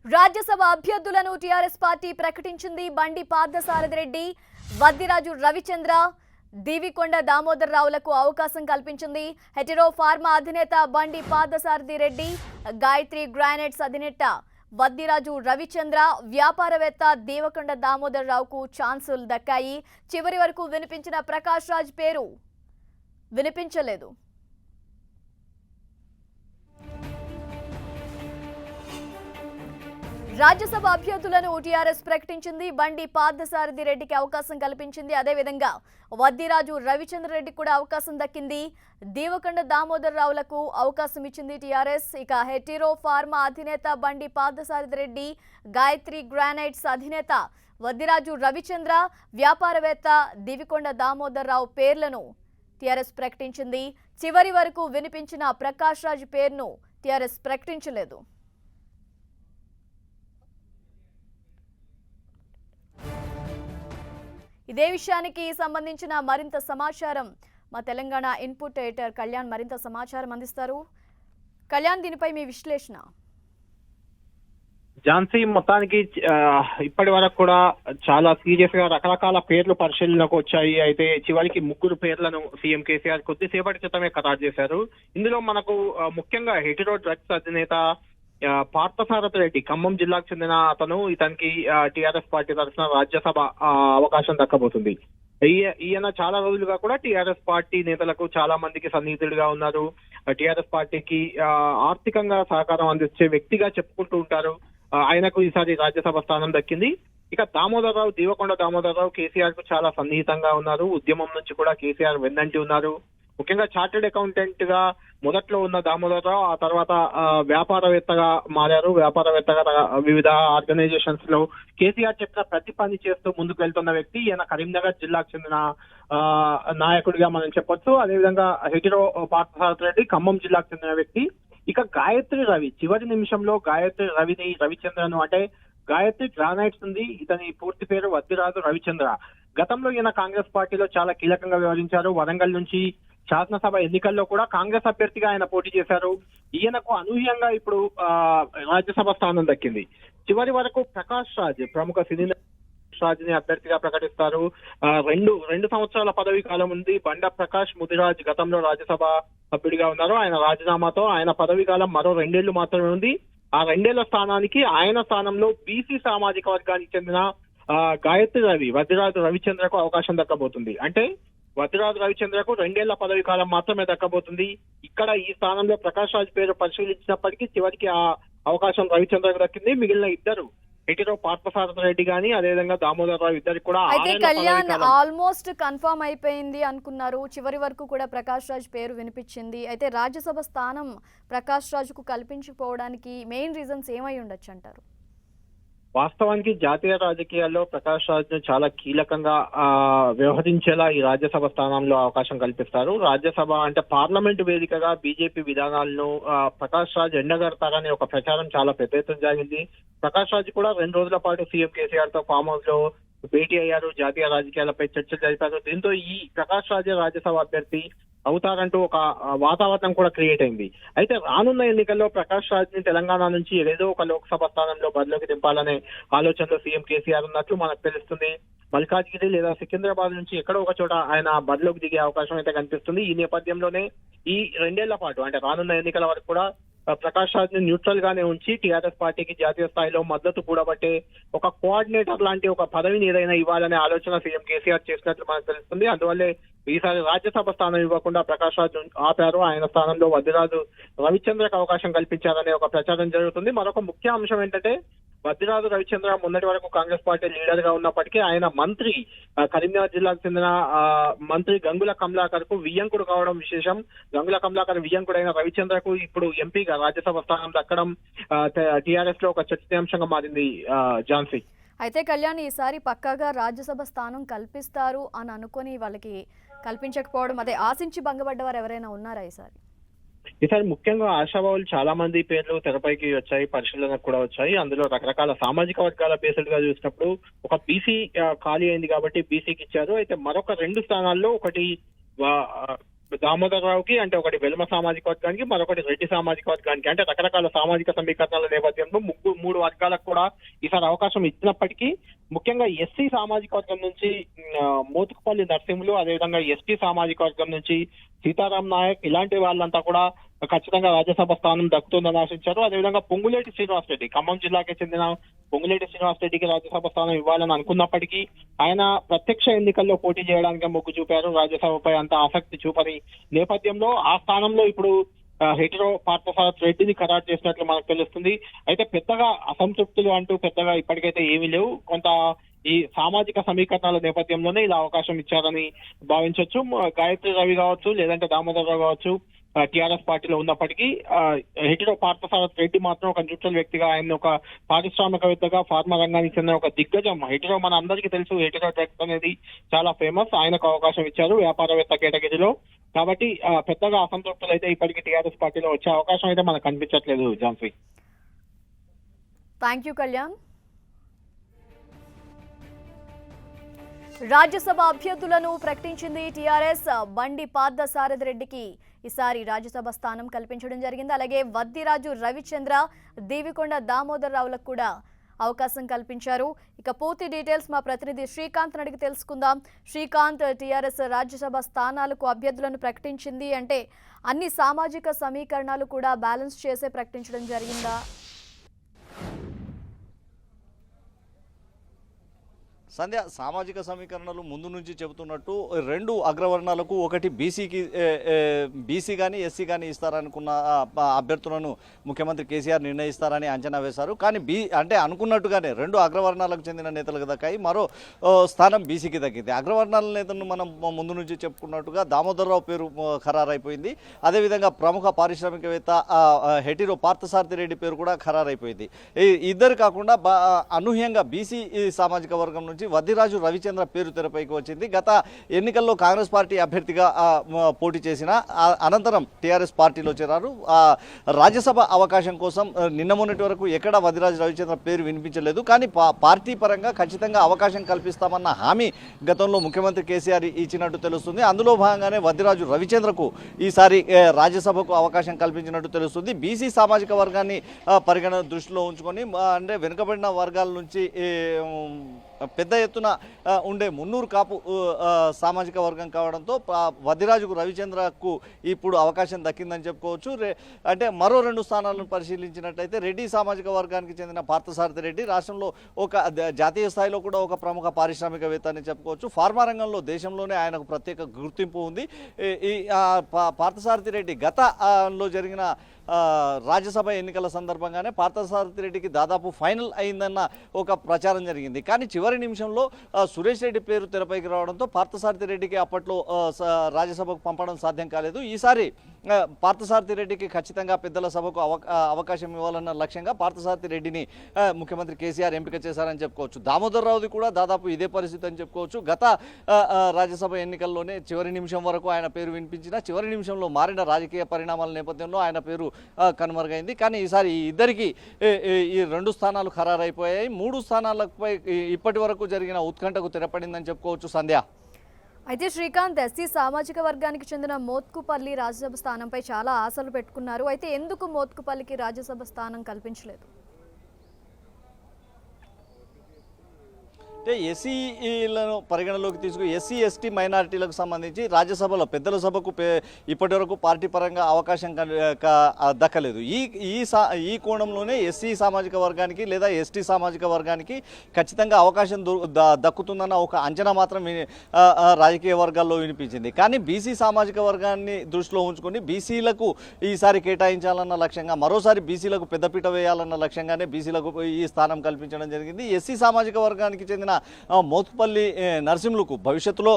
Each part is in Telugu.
రాజ్యసభ అభ్యర్థులను టీఆర్ఎస్ పార్టీ ప్రకటించింది. బండి పార్థసారథి రెడ్డి, వద్దిరాజు రవిచంద్ర, దీవికొండ దామోదర్ రావులకు అవకాశం కల్పించింది. హెటెరో ఫార్మా అధినేత బండి పార్థసారథి రెడ్డి, గాయత్రి గ్రానైట్స్ అధినేత వద్దిరాజు రవిచంద్ర, వ్యాపారవేత్త దీవకొండ దామోదర్ రావుకు ఛాన్సులు దక్కాయి. చివరి వరకు వినిపించిన ప్రకాష్ రాజ్ పేరు వినిపించలేదు. రాజ్యసభ అభ్యర్థులను టీఆర్ఎస్ ప్రకటించింది. బండి పార్థసారథి రెడ్డికి అవకాశం కల్పించింది. అదేవిధంగా వద్దిరాజు రవిచంద్ర రెడ్డికి కూడా అవకాశం దక్కింది. దీవకొండ దామోదర్ రావులకు అవకాశం ఇచ్చింది టీఆర్ఎస్. ఇక హెటెరో ఫార్మా అధినేత బండి పార్థసారథి రెడ్డి, గాయత్రి గ్రానైట్స్ అధినేత వద్దిరాజు రవిచంద్ర, వ్యాపారవేత్త దీవికొండ దామోదర్ రావు పేర్లను టీఆర్ఎస్ ప్రకటించింది. చివరి వరకు వినిపించిన ప్రకాష్ రాజ్ పేరును టీఆర్ఎస్ ప్రకటించలేదు. ఇదే విషయానికి సంబంధించిన మరింత సమాచారం మా తెలంగాణ ఇన్పుట్ ఎడిటర్ కళ్యాణ్ మరింత సమాచారం అందిస్తారు. కళ్యాణ్, దీనిపై మీ విశ్లేషణ. ఝాన్సీ, మొత్తానికి ఇప్పటి వరకు కూడా చాలా సీరియస్ గా రకరకాల పేర్లు పరిశీలనకు వచ్చాయి. అయితే చివరికి 3 పేర్లను సీఎం కేసీఆర్ కొద్దిసేపటి క్రితమే ఖరారు చేశారు. ఇందులో మనకు ముఖ్యంగా హెటెరో డ్రగ్స్ అధినేత పార్థసారథి రెడ్డి, ఖమ్మం జిల్లాకు చెందిన అతను. ఇతనికి టీఆర్ఎస్ పార్టీ తరఫున రాజ్యసభ అవకాశం దక్కబోతుంది. ఈయన చాలా రోజులుగా కూడా టీఆర్ఎస్ పార్టీ నేతలకు చాలా మందికి సన్నిహితుడిగా ఉన్నారు. టీఆర్ఎస్ పార్టీకి ఆర్థికంగా సహకారం అందించే వ్యక్తిగా చెప్పుకుంటూ ఉంటారు. ఆయనకు ఈసారి రాజ్యసభ స్థానం దక్కింది. ఇక దామోదర్ రావు, దీవకొండ దామోదర్ రావు కేసీఆర్ కు చాలా సన్నిహితంగా ఉన్నారు. ఉద్యమం నుంచి కూడా కేసీఆర్ వెన్నంటి ఉన్నారు. ముఖ్యంగా చార్టెడ్ అకౌంటెంట్ గా మొదట్లో ఉన్న దామోదర్ రావు ఆ తర్వాత వ్యాపారవేత్తగా మారారు. వ్యాపారవేత్తగా వివిధ ఆర్గనైజేషన్స్ లో కేసీఆర్ చెప్పిన ప్రతి పని చేస్తూ ముందుకు వెళ్తున్న వ్యక్తి. ఈయన కరీంనగర్ జిల్లాకు చెందిన నాయకుడిగా మనం చెప్పొచ్చు. అదేవిధంగా హెటెరో పార్థసారథి రెడ్డి ఖమ్మం జిల్లాకు చెందిన వ్యక్తి. ఇక గాయత్రి రవి, చివరి నిమిషంలో గాయత్రి రవిని, రవిచంద్రను అంటే గాయత్రి గ్రానైట్స్ ఉంది. ఇతని పూర్తి పేరు వద్దిరాజు రవిచంద్ర. గతంలో ఈయన కాంగ్రెస్ పార్టీలో చాలా కీలకంగా వ్యవహరించారు. వరంగల్ నుంచి శాసనసభ ఎన్నికల్లో కూడా కాంగ్రెస్ అభ్యర్థిగా ఆయన పోటీ చేశారు. ఈయనకు అనూహ్యంగా ఇప్పుడు రాజ్యసభ స్థానం దక్కింది. చివరి వరకు ప్రకాష్ రాజ్, ప్రముఖ సినీ రాజ్ ని అభ్యర్థిగా ప్రకటిస్తారు. రెండు సంవత్సరాల పదవీ కాలం ఉంది. బండ ప్రకాష్ ముదిరాజ్ గతంలో రాజ్యసభ సభ్యుడిగా ఉన్నారు. ఆయన రాజీనామాతో ఆయన పదవీ కాలం మరో 2 ఏళ్లు మాత్రమే ఉంది. ఆ 2 ఏళ్ల స్థానానికి ఆయన స్థానంలో బీసీ సామాజిక వర్గానికి చెందిన గాయత్రి రవి, వద్దిరాజు రవిచంద్రకు అవకాశం దక్కబోతుంది. అంటే వద్దిరాజు రవిచంద్రకు 2 ఏళ్ల పదవి కాలం మాత్రమే దక్కబోతుంది. ఇక్కడ ఈ స్థానంలో ప్రకాష్ రాజ్ పేరు పరిశీలించినప్పటికీ చివరికి ఆ అవకాశం రవిచంద్రకు దక్కింది. మిగిలిన ఇద్దరు హెటెరో పార్థసారథి రెడ్డి గాని, అదేవిధంగా దామోదర్ రావు ఇద్దరికి కూడా అయితే కళ్యాణ్ ఆల్మోస్ట్ కన్ఫర్మ్ అయిపోయింది అనుకున్నారు. చివరి వరకు కూడా ప్రకాష్ రాజ్ పేరు వినిపించింది. అయితే రాజ్యసభ స్థానం ప్రకాష్ రాజ్కు కల్పించకపోవడానికి మెయిన్ రీజన్స్ ఏమై ఉండొచ్చు అంటారు? వాస్తవానికి జాతీయ రాజకీయాల్లో ప్రకాష్ రాజ్ ను చాలా కీలకంగా వ్యవహరించేలా ఈ రాజ్యసభ స్థానంలో అవకాశం కల్పిస్తారు. రాజ్యసభ అంటే పార్లమెంటు వేదికగా బీజేపీ విధానాలను ప్రకాష్ రాజ్ ఎండగడతారనే ఒక ప్రచారం చాలా పెద్ద ఎత్తున జరిగింది. ప్రకాష్ రాజ్ కూడా 2 రోజుల పాటు సీఎం కేసీఆర్ తో ఫామ్ హౌస్ లో భేటీ అయ్యారు. జాతీయ రాజకీయాలపై చర్చలు జరిపారు. దీంతో ఈ ప్రకాష్ రాజ్ రాజ్యసభ అభ్యర్థి అవుతారంటూ ఒక వాతావరణం కూడా క్రియేట్ అయింది. అయితే రానున్న ఎన్నికల్లో ప్రకాష్ రాజ్ ని తెలంగాణ నుంచి ఏదో ఒక లోక్సభ స్థానంలో బరిలోకి దింపాలనే ఆలోచనలో సీఎం కేసీఆర్ ఉన్నట్లు మనకు తెలుస్తుంది. మల్కాజ్గిరి లేదా సికింద్రాబాద్ నుంచి ఎక్కడో ఒక చోట ఆయన బరిలోకి దిగే అవకాశం అయితే కనిపిస్తుంది. ఈ నేపథ్యంలోనే ఈ 2 ఏళ్ల పాటు అంటే రానున్న ఎన్నికల వరకు కూడా ప్రకాష్ రాజ్ ని న్యూట్రల్ గానే ఉంచి టీఆర్ఎస్ పార్టీకి జాతీయ స్థాయిలో మద్దతు కూడబట్టే ఒక కోఆర్డినేటర్ లాంటి ఒక పదవిని ఏదైనా ఇవ్వాలనే ఆలోచన సీఎం కేసీఆర్ చేసినట్లు మనకు తెలుస్తుంది. అందువల్లే ఈసారి రాజ్యసభ స్థానం ఇవ్వకుండా ప్రకాష్ రాజ్ ఆపారు. ఆయన స్థానంలో వద్దిరాజు రవిచంద్రకు అవకాశం కల్పించారనే ఒక ప్రచారం జరుగుతుంది. మరొక ముఖ్య అంశం ఏంటంటే వద్దిరాజు రవిచంద్ర మొన్నటి వరకు కాంగ్రెస్ పార్టీ లీడర్ గా ఉన్నప్పటికీ ఆయన మంత్రి, కరీంనగర్ జిల్లాకు చెందిన మంత్రి గంగుల కమలాకర్ కు వియ్యంకుడు కావడం విశేషం. గంగుల కమలాకర్ వియ్యంకుడైన రవిచంద్రకు ఇప్పుడు ఎంపీగా రాజ్యసభ స్థానం దక్కడం టీఆర్ఎస్ లో ఒక చర్చనీయాంశంగా మారింది. ఝాన్సీ, అయితే కళ్యాణ్ ఈసారి పక్కాగా రాజ్యసభ స్థానం కల్పిస్తారు అని అనుకుని వాళ్ళకి కల్పించకపోవడం, అదే ఆశించి భంగపడ్డవారు ఎవరైనా ఉన్నారా ఈసారి? ఈసారి ముఖ్యంగా ఆశావాహులు చాలా మంది పేర్లు తెరపైకి వచ్చాయి, పరిశీలనకు కూడా వచ్చాయి. అందులో రకరకాల సామాజిక వర్గాల బేస్డ్ గా చూసినప్పుడు ఒక బీసీ ఖాళీ అయింది కాబట్టి బీసీకి ఇచ్చారు. అయితే మరొక 2 స్థానాల్లో ఒకటి దామోదర్ రావుకి, అంటే ఒకటి వెల్మ సామాజిక వర్గానికి, మరొకటి రెడ్డి సామాజిక వర్గానికి, అంటే రకరకాల సామాజిక సమీకరణాల నేపథ్యంలో మూడు వర్గాలకు కూడా ఈసారి అవకాశం ఇచ్చినప్పటికీ ముఖ్యంగా ఎస్సీ సామాజిక వర్గం నుంచి మోతుకుపల్లి నరసింహులు, అదేవిధంగా ఎస్టీ సామాజిక వర్గం నుంచి సీతారాం నాయక్ ఇలాంటి వాళ్ళంతా కూడా ఖచ్చితంగా రాజ్యసభ స్థానం దక్కుతుందని ఆశించారు. అదేవిధంగా పొంగులేటి శ్రీనివాస్ రెడ్డి, ఖమ్మం జిల్లాకి చెందిన పొంగులేటి శ్రీనివాస్ రెడ్డికి రాజ్యసభ స్థానం ఇవ్వాలని అనుకున్నప్పటికీ ఆయన ప్రత్యక్ష ఎన్నికల్లో పోటీ చేయడానికి మొగ్గు చూపారు. రాజ్యసభపై అంత ఆసక్తి చూపని నేపథ్యంలో ఆ స్థానంలో ఇప్పుడు హెటిరో పార్థసారథి రెడ్డిని ఖరారు చేసినట్లు మనకు తెలుస్తుంది. అయితే పెద్దగా అసంతృప్తులు అంటూ పెద్దగా ఇప్పటికైతే ఏమీ లేవు. కొంత ఈ సామాజిక సమీకరణాల నేపథ్యంలోనే ఇలా అవకాశం ఇచ్చారని భావించవచ్చు. గాయత్రి రవి కావచ్చు, లేదంటే దామోదర్ రావు కావచ్చు టిఆర్ఎస్ పార్టీలో ఉన్నప్పటికీ హెటిరో పార్థసారథి రెడ్డి మాత్రం ఒక న్యూట్రల్ వ్యక్తిగా, ఆయన ఒక పారిశ్రామికవేత్తగా, ఫార్మా రంగానికి చెందిన ఒక దిగ్గజం. హెటిరో మన అందరికీ తెలుసు, హెటిరో డ్రగ్స్ అనేది చాలా ఫేమస్. ఆయనకు అవకాశం ఇచ్చారు వ్యాపారవేత్త కేటగిరీలో. కాబట్టి పెద్దగా అసంతృప్తులు అయితే ఇప్పటికీ టీఆర్ఎస్ పార్టీలో వచ్చే అవకాశం అయితే మనకు కనిపించట్లేదు. Jhansi, thank you Kalyan. రాజ్యసభ అభ్యర్థులను ప్రకటించింది టీఆర్ఎస్. బండి పార్థసారథి రెడ్డికి ఈసారి రాజ్యసభ స్థానం కల్పించడం జరిగింది. అలాగే వద్దిరాజు రవిచంద్ర, దేవికొండ దామోదర్ రావులకు కూడా అవకాశం కల్పించారు. ఇక పూర్తి డీటెయిల్స్ మా ప్రతినిధి శ్రీకాంత్ అడిగి తెలుసుకుందాం. శ్రీకాంత్, టీఆర్ఎస్ రాజ్యసభ స్థానాలకు అభ్యర్థులను ప్రకటించింది అంటే అన్ని సామాజిక సమీకరణాలు కూడా బ్యాలెన్స్ చేసే ప్రకటించడం జరిగిందా? సంధ్య, సామాజిక సమీకరణలు ముందు నుంచి చెబుతున్నట్టు రెండు అగ్రవర్ణాలకు, ఒకటి బీసీ కానీ ఎస్సీ కానీ ఇస్తారనుకున్న అభ్యర్థులను ముఖ్యమంత్రి కేసీఆర్ నిర్ణయిస్తారని అంచనా వేశారు. కానీ అంటే అనుకున్నట్టుగానే రెండు అగ్రవర్ణాలకు చెందిన నేతలకు దక్కాయి, మరో స్థానం బీసీకి దక్కింది. అగ్రవర్ణాల నేతలను మనం ముందు నుంచి చెప్పుకున్నట్టుగా దామోదరరావు పేరు ఖరారైపోయింది. అదేవిధంగా ప్రముఖ పారిశ్రామికవేత్త హెటిరో పార్థసారథి రెడ్డి పేరు కూడా ఖరారైపోయింది. ఇద్దరు కాకుండా అనూహ్యంగా బీసీ సామాజిక వర్గం నుంచి వద్దిరాజు రవిచంద్ర పేరు తెరపైకి వచ్చింది. గత ఎన్నికల్లో కాంగ్రెస్ పార్టీ అభ్యర్థిగా పోటీ చేసిన అనంతరం టీఆర్ఎస్ పార్టీలో చేరారు. రాజ్యసభ అవకాశం కోసం నిన్న మొన్నటి వరకు ఎక్కడ వద్దిరాజు రవిచంద్ర పేరు వినిపించలేదు. కానీ పార్టీ పరంగా ఖచ్చితంగా అవకాశం కల్పిస్తామన్న హామీ గతంలో ముఖ్యమంత్రి కేసీఆర్ ఇచ్చినట్టు తెలుస్తుంది. అందులో భాగంగానే వద్దిరాజు రవిచంద్రకు ఈసారి రాజ్యసభకు అవకాశం కల్పించినట్టు తెలుస్తుంది. బీసీ సామాజిక వర్గాన్ని పరిగణన దృష్టిలో ఉంచుకొని, అంటే వెనుకబడిన వర్గాల నుంచి పెద్ద ఎత్తున ఉండే మున్నూరు కాపు సామాజిక వర్గం కావడంతో వద్దిరాజుకు రవిచంద్రకు ఇప్పుడు అవకాశం దక్కిందని చెప్పుకోవచ్చు. అంటే మరో రెండు స్థానాలను పరిశీలించినట్లయితే రెడ్డి సామాజిక వర్గానికి చెందిన పార్థసారథి రెడ్డి రాష్ట్రంలో ఒక జాతీయ స్థాయిలో కూడా ఒక ప్రముఖ పారిశ్రామికవేత్త అని చెప్పుకోవచ్చు. ఫార్మా రంగంలో ఆయనకు ప్రత్యేక గుర్తింపు ఉంది. ఈ పార్థసారథి రెడ్డి గతంలో జరిగిన రాజ్యసభ ఎన్నికల సందర్భంగానే పార్థసారథి రెడ్డికి దాదాపు ఫైనల్ అయిందన్న ఒక ప్రచారం జరిగింది. కానీ చివరి నిమిషంలో సురేష్ రెడ్డి పేరు తెరపైకి రావడంతో పార్థసారథి రెడ్డికి అప్పట్లో రాజ్యసభకు పంపడం సాధ్యం కాలేదు. ఈసారి పార్థసారథి రెడ్డికి ఖచ్చితంగా పెద్దల సభకు అవకాశం ఇవ్వాలన్న లక్ష్యంగా పార్థసారథి రెడ్డిని ముఖ్యమంత్రి కేసీఆర్ ఎంపిక చేశారని చెప్పుకోవచ్చు. దామోదర్ రావుది కూడా దాదాపు ఇదే పరిస్థితి అని చెప్పుకోవచ్చు. గత రాజ్యసభ ఎన్నికల్లోనే చివరి నిమిషం వరకు ఆయన పేరు వినిపించిన, చివరి నిమిషంలో మారిన రాజకీయ పరిణామాల నేపథ్యంలో ఆయన పేరు కనుమరుగైంది. కానీ ఈసారి ఈ ఇద్దరికి ఈ రెండు స్థానాలు ఖరారైపోయాయి. మూడు స్థానాలపై ఇప్పటి వరకు జరిగిన ఉత్కంఠకు తెరపడిందని చెప్పుకోవచ్చు. సంధ్య, అయితే శ్రీకాంత్, ఎస్సీ సామాజిక వర్గానికి చెందిన మోత్కుపల్లి రాజ్యసభ స్థానంపై చాలా ఆశలు పెట్టుకున్నారు. అయితే ఎందుకు మోత్కుపల్లికి రాజ్యసభ స్థానం కల్పించలేదు? అంటే ఎస్సీలను పరిగణలోకి తీసుకు ఎస్సీ ఎస్టీ మైనారిటీలకు సంబంధించి రాజ్యసభలో పెద్దల సభకు ఇప్పటి వరకు పార్టీ పరంగా అవకాశం దక్కలేదు. ఈ కోణంలోనే ఎస్సీ సామాజిక వర్గానికి లేదా ఎస్టీ సామాజిక వర్గానికి ఖచ్చితంగా అవకాశం దక్కుతుందన్న ఒక అంచనా మాత్రం రాజకీయ వర్గాల్లో వినిపించింది. కానీ బీసీ సామాజిక వర్గాన్ని దృష్టిలో ఉంచుకొని బీసీలకు ఈసారి కేటాయించాలన్న లక్ష్యంగా, మరోసారి బీసీలకు పెద్దపీట వేయాలన్న లక్ష్యంగానే బీసీలకు ఈ స్థానం కల్పించడం జరిగింది. ఎస్సీ సామాజిక వర్గానికి చెందిన మోత్కుపల్లి నరసింహులకు భవిష్యత్తులో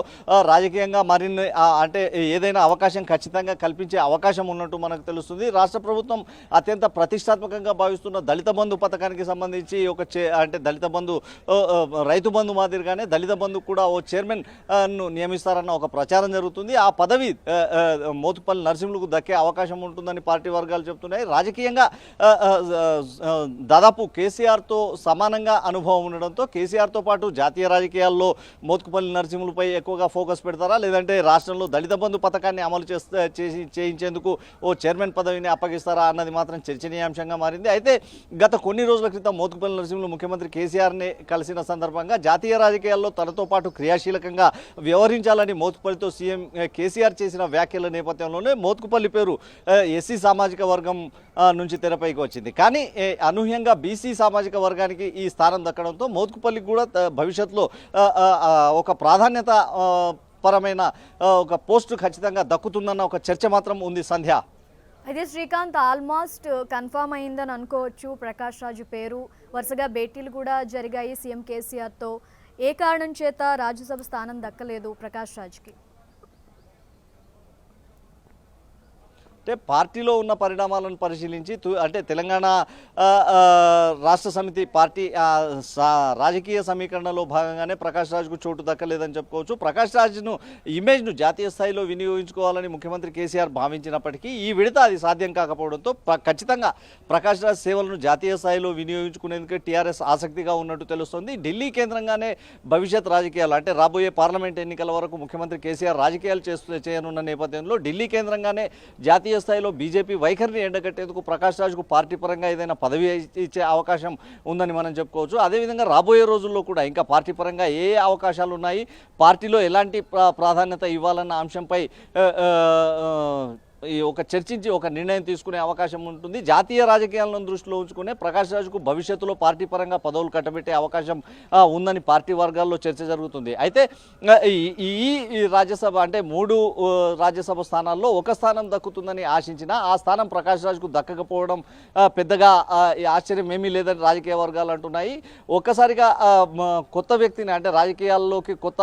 రాజకీయంగా మరిన్ని అంటే ఏదైనా అవకాశం ఖచ్చితంగా కల్పించే అవకాశం ఉన్నట్టు మనకు తెలుస్తుంది. రాష్ట్ర ప్రభుత్వం అత్యంత ప్రతిష్టాత్మకంగా భావిస్తున్న దళిత బంధు పథకానికి సంబంధించి అంటే దళిత బంధు, రైతు బంధు మాదిరిగానే దళిత బంధు కూడా ఓ చైర్మన్ ను నియమిస్తారన్న ఒక ప్రచారం జరుగుతుంది. ఆ పదవి మోత్కుపల్లి నరసింహులకు దక్కే అవకాశం ఉంటుందని పార్టీ వర్గాలు చెప్తున్నాయి. రాజకీయంగా దాదాపు కేసీఆర్తో సమానంగా అనుభవం ఉండడంతో కేసీఆర్తో పాటు పాటు జాతీయ రాజకీయాల్లో మోత్కుపల్లి నరసింహులపై ఎక్కువగా ఫోకస్ పెడతారా, లేదంటే రాష్ట్రంలో దళిత బంధు పథకాన్ని అమలు చేయించేందుకు ఓ చైర్మన్ పదవిని అప్పగిస్తారా అన్నది మాత్రం చర్చనీయాంశంగా మారింది. అయితే గత కొన్ని రోజుల క్రితం మోత్కుపల్లి నరసింహులు ముఖ్యమంత్రి కేసీఆర్ని కలిసిన సందర్భంగా జాతీయ రాజకీయాల్లో తనతో పాటు క్రియాశీలకంగా వ్యవహరించాలని మోత్కుపల్లితో సీఎం కేసీఆర్ చేసిన వ్యాఖ్యల నేపథ్యంలోనే మోత్కుపల్లి పేరు ఎస్సీ సామాజిక వర్గం నుంచి తెరపైకి వచ్చింది. కానీ అనూహ్యంగా బీసీ సామాజిక వర్గానికి ఈ స్థానం దక్కడంతో మోత్కుపల్లికి కూడా భవిష్యత్తులో ఒక ప్రాధాన్యత పరమైన ఒక పోస్టు ఖచ్చితంగా దక్కుతుందన్న ఒక చర్చ మాత్రం ఉంది సంధ్య. అయితే శ్రీకాంత్ ఆల్మోస్ట్ కన్ఫర్మ్ అయిందని అనుకోవచ్చు. ప్రకాష్ రాజు పేరు వరుసగా భేటీలు కూడా జరిగాయి సీఎం కేసీఆర్తో. ఏ కారణం చేత రాజ్యసభ స్థానం దక్కలేదు ప్రకాష్ రాజ్కి? అంటే పార్టీలో ఉన్న పరిణామాలను పరిశీలించి అంటే తెలంగాణ రాష్ట్ర సమితి పార్టీ రాజకీయ సమీకరణలో భాగంగానే ప్రకాష్ రాజ్కు చోటు దక్కలేదని చెప్పుకోవచ్చు. ప్రకాష్ రాజ్ను ఇమేజ్ను జాతీయ స్థాయిలో వినియోగించుకోవాలని ముఖ్యమంత్రి కేసీఆర్ భావించినప్పటికీ ఈ విడత అది సాధ్యం కాకపోవడంతో ఖచ్చితంగా ప్రకాష్ రాజ్ సేవలను జాతీయ స్థాయిలో వినియోగించుకునేందుకు టీఆర్ఎస్ ఆసక్తిగా ఉన్నట్టు తెలుస్తోంది. ఢిల్లీ కేంద్రంగానే భవిష్యత్ రాజకీయాలు అంటే రాబోయే పార్లమెంట్ ఎన్నికల వరకు ముఖ్యమంత్రి కేసీఆర్ రాజకీయాలు చేయనున్న నేపథ్యంలో ఢిల్లీ కేంద్రంగానే జాతీయ స్థాయిలో బీజేపీ వైఖరిని ఎండగట్టేందుకు ప్రకాష్ రాజ్కు పార్టీ పరంగా ఏదైనా పదవి ఇచ్చే అవకాశం ఉందని మనం చెప్పుకోవచ్చు. అదేవిధంగా రాబోయే రోజుల్లో కూడా ఇంకా పార్టీ పరంగా ఏ అవకాశాలు ఉన్నాయి, పార్టీలో ఎలాంటి ప్రాధాన్యత ఇవ్వాలన్న అంశంపై ఒక చర్చించి ఒక నిర్ణయం తీసుకునే అవకాశం ఉంటుంది. జాతీయ రాజకీయాలను దృష్టిలో ఉంచుకునే ప్రకాష్ రాజ్కు భవిష్యత్తులో పార్టీ పరంగా పదవులు కట్టబెట్టే అవకాశం ఉందని పార్టీ వర్గాల్లో చర్చ జరుగుతుంది. అయితే ఈ రాజ్యసభ అంటే 3 రాజ్యసభ స్థానాల్లో ఒక స్థానం దక్కుతుందని ఆశించినా ఆ స్థానం ప్రకాష్ రాజ్కు దక్కకపోవడం పెద్దగా ఆశ్చర్యం ఏమీ లేదని రాజకీయ వర్గాలు అంటున్నాయి. ఒక్కసారిగా కొత్త వ్యక్తిని అంటే రాజకీయాల్లోకి కొత్త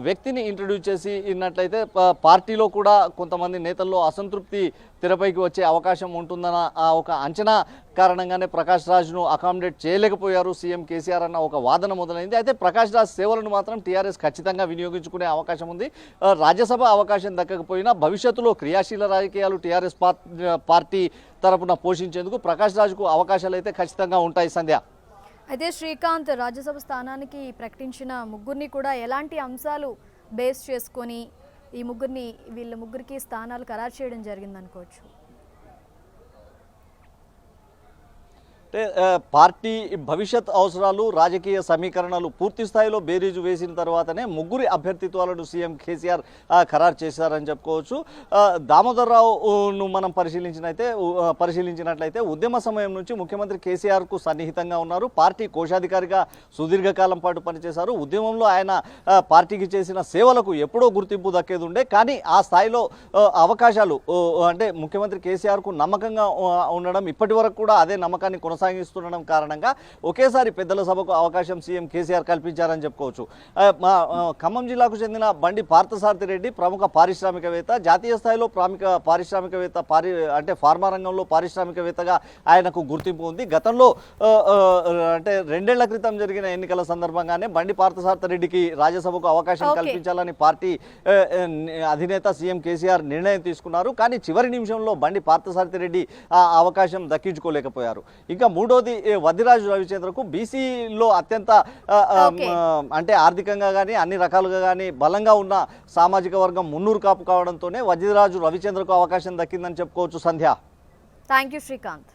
వ్యక్తిని ఇంట్రడ్యూస్ చేసి ఉన్నట్లయితే పార్టీలో కూడా కొంతమంది నేతల్లో అసంతృప్తి తెరపైకి వచ్చే అవకాశం ఉంటుందన్న ఒక అంచనా కారణంగానే ప్రకాష్ రాజ్ను అకామిడేట్ చేయలేకపోయారు సీఎం కేసీఆర్ అన్న ఒక వాదన మొదలైంది. అయితే ప్రకాష్ రాజ్ సేవలను మాత్రం టీఆర్ఎస్ ఖచ్చితంగా వినియోగించుకునే అవకాశం ఉంది. రాజ్యసభ అవకాశం దక్కకపోయినా భవిష్యత్తులో క్రియాశీల రాజకీయాలు టీఆర్ఎస్ పార్టీ తరపున పోషించేందుకు ప్రకాష్ రాజ్కు అవకాశాలు అయితే ఖచ్చితంగా ఉంటాయి సంధ్య. అయితే శ్రీకాంత్ రాజ్యసభ స్థానానికి ప్రకటించిన ముగ్గురిని కూడా ఎలాంటి అంశాలు బేస్ చేసుకొని వీళ్ళ ముగ్గురికి స్థానాలు ఖరారు చేయడం జరిగింది అనుకోవచ్చు? అంటే పార్టీ భవిష్యత్ అవసరాలు రాజకీయ సమీకరణలు పూర్తి స్థాయిలో బేరీజు వేసిన తర్వాతనే ముగ్గురి అభ్యర్థిత్వాలను సీఎం కేసీఆర్ ఖరారు చేశారని చెప్పుకోవచ్చు. దామోదర్ రావును మనం పరిశీలించినట్లయితే ఉద్యమ సమయం నుంచి ముఖ్యమంత్రి కేసీఆర్కు సన్నిహితంగా ఉన్నారు. పార్టీ కోశాధికారిగా సుదీర్ఘకాలం పాటు పనిచేశారు. ఉద్యమంలో ఆయన పార్టీకి చేసిన సేవలకు ఎప్పుడో గుర్తింపు దక్కేది ఉండే. కానీ ఆ స్థాయిలో అవకాశాలు అంటే ముఖ్యమంత్రి కేసీఆర్కు నమ్మకంగా ఉండడం, ఇప్పటి వరకు కూడా అదే నమ్మకాన్ని కొనసాగిస్తుండడం కారణంగా ఒకేసారి పెద్దల సభకు అవకాశం సీఎం కేసీఆర్ కల్పించారని చెప్పుకోవచ్చు. ఖమ్మం జిల్లాకు చెందిన బండి పార్థసారథి రెడ్డి ప్రముఖ పారిశ్రామికవేత్త, జాతీయ స్థాయిలో పారిశ్రామికవేత్త, అంటే ఫార్మా రంగంలో పారిశ్రామికవేత్తగా ఆయనకు గుర్తింపు ఉంది. గతంలో అంటే 2 ఏళ్ల క్రితం జరిగిన ఎన్నికల సందర్భంగానే బండి పార్థసారథి రెడ్డికి రాజ్యసభకు అవకాశం కల్పించాలని పార్టీ అధినేత సీఎం కేసీఆర్ నిర్ణయం తీసుకున్నారు. కానీ చివరి నిమిషంలో బండి పార్థసారథి రెడ్డి ఆ అవకాశం దక్కించుకోలేకపోయారు. ఇంకా మూడోది వద్దిరాజు రవిచంద్రకు బీసీలో అత్యంత అంటే ఆర్థికంగా కానీ అన్ని రకాలుగా కానీ బలంగా ఉన్న సామాజిక వర్గం మున్నూరు కాపు కావడంతోనే వద్దిరాజు రవిచంద్రకు అవకాశం దక్కిందని చెప్పుకోవచ్చు సంధ్య. Thank you Srikanth.